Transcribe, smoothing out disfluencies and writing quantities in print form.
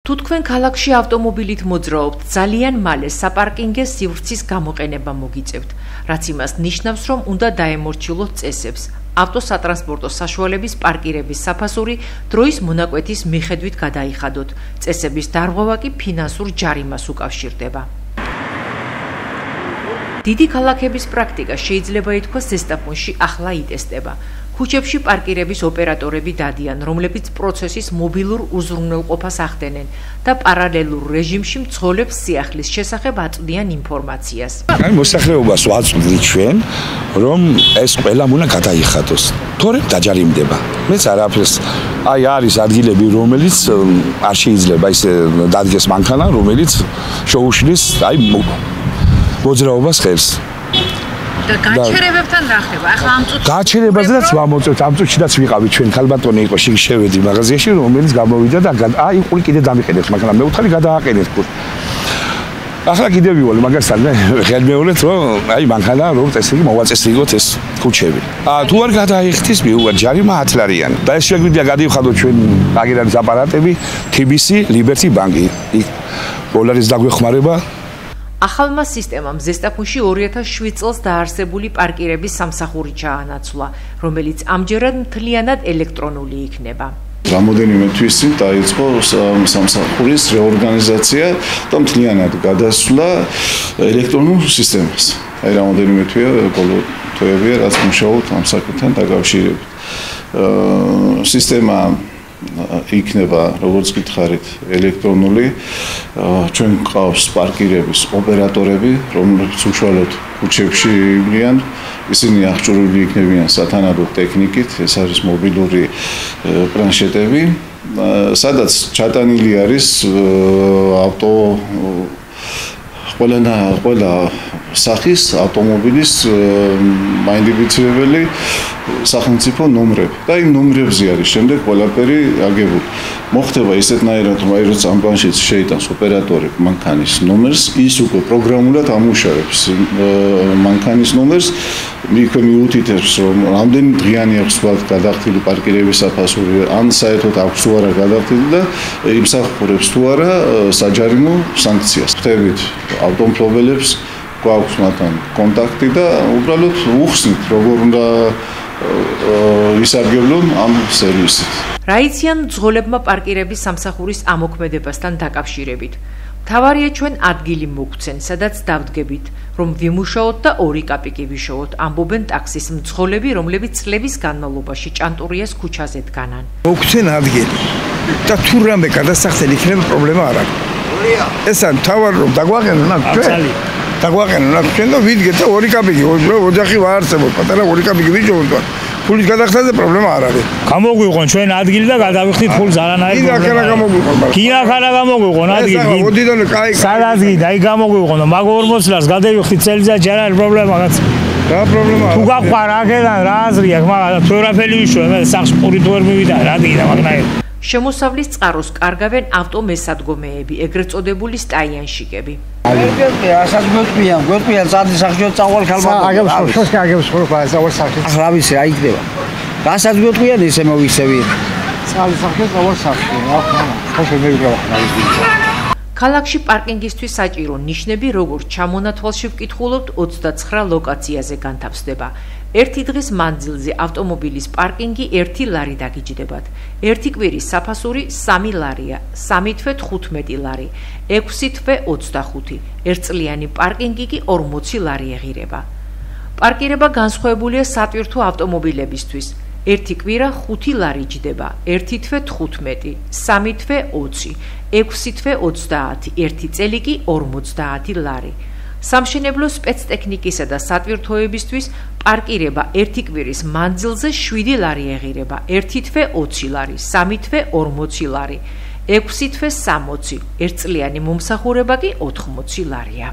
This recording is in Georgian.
თუ თქვენ ქალაქში ავტომობილით მოძრაობთ, ძალიან მალე საპარკინგე სივრცის გამოყენება მოგიწევთ, რაც იმას ნიშნავს, რომ უნდა დაემორჩილოთ წესებს. ავტოსატრანსპორტო საშუალების პარკირების საფასური დროის მონაკვეთის მიხედვით გადაიხადოთ. წესების დარღვევა კი ფინანსურ ჯარიმას უკავშირდება. დიდი ქალაქების პრაქტიკა შეიძლება ითქვას ზესტაფონში ახლა იტესტება. ქუჩებში პარკირების ოპერატორები დადიან, რომლებიც პროცესის მობილურ უზრუნველყოფას ახდენენ და პარალელურ რეჟიმში მძღოლებს სიახლის შესახებ აწვდიან ინფორმაციას. მოსახლეობას ვაწვდით ჩვენ, რომ ეს ყველა უნდა გადაიხადოს. თორემ დაჯარიმდება. მეც არაფერს არის ადგილები, რომელიც არ შეიძლება ისე დადგეს მანქანა, რომელიც შეუშლის მოძრაობას ხელს. და გაჩერებებთან რა ხდება? ახლა ამ წუთში გაჩერებაზეც ვამოწევთ, ამ წუთშიდაც ვიყავი ჩვენ ქალბატონი იყო შევედი მაღაზიაში, რომელიც გამოვიდა და ყური კიდე დამიყენეთ, მაგრამ მეუთხარი გადააყენეთ ყური. ახლა კიდე ვივალე, მაგასთან ხელმეორეთ, რომ მანქანა რომ წესრიგი მოვაწესრიგოთ ეს ქუჩები. თუ არ გადაიხდის, მიუღარ ჯარიმა 10 ლარიანი. და ეს შეგვიძლია გადავიხადოთ ჩვენ აგერანის აპარატები, TBC, Liberty ბანკი. იქ დოლარის დაგვეხმარება. ახალმა სისტემამ ზესტაფონში 2007 წელს დაარსებული პარკირების სამსახური ჩაანაცვლა, რომელიც ამჯერად მთლიანად ელექტრონული იქნება. Რამდენიმე თვის წინ დაიწყო სამსახურის რეორგანიზაცია და მთლიანად გადასვლა ელექტრონულ სისტემას. რამდენიმე თვეა ბოლო თვეებია, რაც მუშაობთ ამ საკითხთან დაკავშირებით. სისტემა იქნება, როგორც გითხარით, ელექტრონული. ჩვენ გვყავს პარკირების ოპერატორები, რომლებიც უშუალოდ ქუჩებში ივლიან. ისინი აღჭურვილი იქნებიან სათანადო ტექნიკით, ეს არის მობილური პლანშეტები, სადაც ჩატანილი არის ყველა სახის ავტომობილის მაიდენტიფიცირებელი სახელმწიფო ნომრები და იმ ნომრებზე არის შემდეგ ყველაფერი აგებული. მოხდება ისეთნაირად, რომ როცა ამ პლანშეტს შეიტანს ოპერატორი მანქანის ნომერს, ის უკვე პროგრამულად ამუშავებს მანქანის ნომერს, იქვე მიუთითებს, რომ რამდენი დღიანი აქვს გადახდილი პარკირების საფასური, ან საერთოდ აქვს თუ არა გადახდილი და იმსახურებს თუ არა საჯარიმო სანქციას. ხდებით ავტომფლობელებს, გვაქვს მათთან კონტაქტი და უბრალოდ უხსნით, როგორ უნდა ისარგებლონ ამ სერვისით. რა იციან მძღოლებმა პარკირების სამსახურის ამოქმედებასთან დაკავშირებით? მთავარია ჩვენ ადგილი მოგცენ, სადაც დავდგებით, რომ ვიმუშაოთ და 2 კაპიკი ვიშოვოთ, ამბობენ ტაქსის მძღოლები, რომლებიც წლების განმავლობაში ჭანტურიას ქუჩაზე დგანან. მოგცენ ადგილი და თუ რამე გადასახდელი იქნება, პრობლემა არ აქვს. ესა მთავარი რომ დაგვაყენონ აქ ჩვენ. დაგვაყენონ აქ ჩვენ და ვიდგეთ და 2 კაპიკი, ოჯახი ვაარსებოთ, პატარა 2 კაპიკი ვიჯოვოთ. ფულის გადახდაზე პრობლემა არ არის. გამოგვიყონ ჩვენ ადგილი და გადავიხდით ფულს არანაირი პრობლემა. კინახანა გამოგვიყონ ადგილი. ოდიდან კაი. სადაც გიდა, აი გამოგვიყონ და მაგ 40 ლარს გადავიხდით წელიწად ჯერ არის პრობლემა რაც. რა პრობლემაა? თუ გაყვარ აქედან რა აზრი აქვს, მაგრამ თუ ვერაფერი ვიშვა, მე სახში ყური თუ ვერ მივიდა, რა გიდა მაგნაირი. შემოსავლის წყაროს კარგავენ ავტომესადგომეები, ეგრეთ წოდებული სტაიანშიკები. ასაც გვეტყვიან წადის სახში წავალ ქალბატონი. აგებს ხოლმე წავალ სახში. ახლა რა ვიცი, რა იქნება. რასაც გვეტყვიან ესე მოვიქცევი. წადის სახში წავალ სახში. ხო მე ვიყავ. ქალაქში პარკინგისთვის საჭირო ნიშნები, როგორც ჩამონათვალში ვკითხულობთ, 29 ლოკაციაზე განთავსდება. ერთი დღის მანძილზე ავტომობილის პარკინგი 1 ლარი დაგიჯდებათ. ერთი კვირის საფასური 3 ლარია, 3 თვე 15 ლარი, 6 თვე 25. ერთწლიანი პარკინგი კი 40 ლარი ეღირება. პარკირება განსხვავებულია სატვირთო ავტომობილებისთვის. ერთი კვირა 5 ლარი ჯდება, ერთი თვე 15, 3 თვე 20, 6 თვე 30, ერთი წელი კი 50 ლარი. სამშენებლო სპეცტექნიკისა და სატვირთოებისთვის პარკირება ერთი კვირის მანძილზე 7 ლარი ეღირება, ერთი თვე 20 ლარი, 3 თვე 40 ლარი, 6 თვე 60, ერთწლიანი მომსახურება კი 80 ლარია.